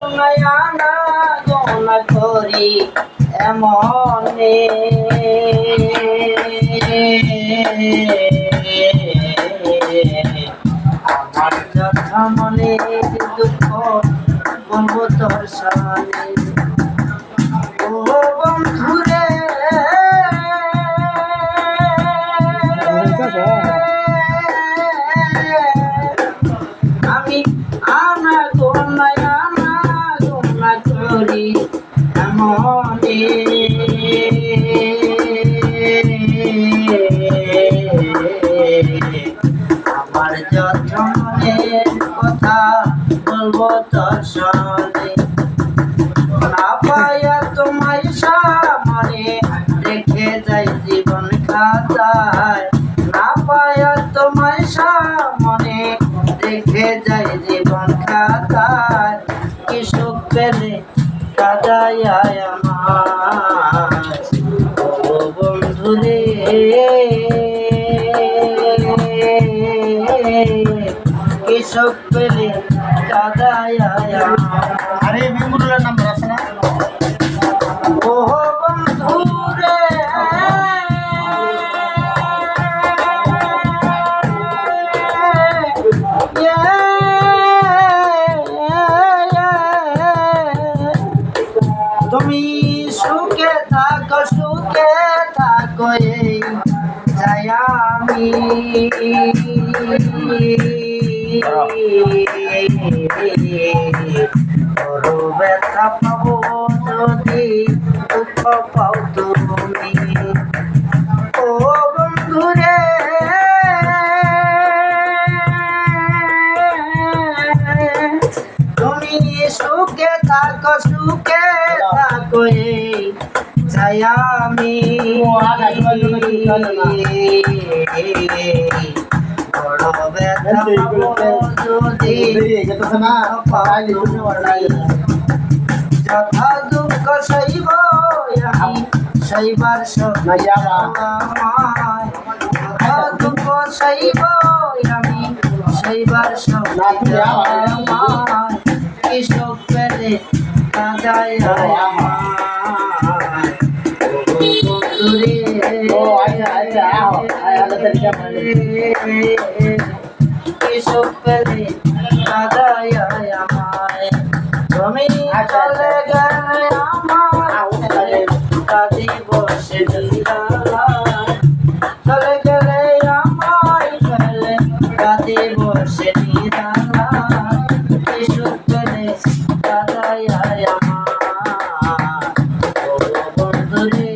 নয়ানা গোনা করি এমনে আমার যথা মনে দুঃখ বলবো তোর সামনে ও বন্ধুরে আমি আনা গোনা করি এমনে আমার যত মনের কথা বলবো তোর সঙ্গে না পাইয়া তোমায় সামনে রেখে যাই জীবন খাতায় না পাইয়া তোমায় সামনে রেখে যাই জীবন খাতায় কি সুখ পেলে কাদায় আমার ও বন্ধুরে কি সুখ পেলে কাদায় আরে মেমুরুলের নাম্বার আছে না? ও বন্ধুরে তুমি সুখে থাকো এই যাই আমি বড় ব্যথা পাবো যদি দুঃখ পাও তুমি ও বন্ধুরে তুমি সুখে থাকো এই যাই আমি বড় ব্যথা পাবো যদি যথা দুঃখ সইব আমি সইবার যথা দুঃখ সইব আমি সইবার কি সুখ পেলে কাদায় কি সুখ পেলে কাদায় আমায় তুমি চলে গেলে আমার কাঁদি বসে চলে গেলে আমার ফেলে কাঁদি বসে কি সুখ পেলে কাদায় আমার ও বন্ধুরে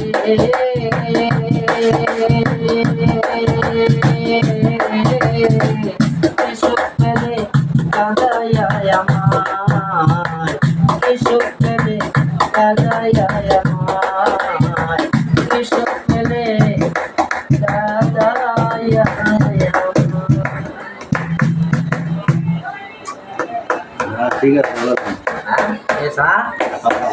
কি সুখ পেলে কাদায় আমার কি সুখ পেলে কাদায় আমার কি সুখ পেলে কাদায় ঠিক আছে, ভালো আমার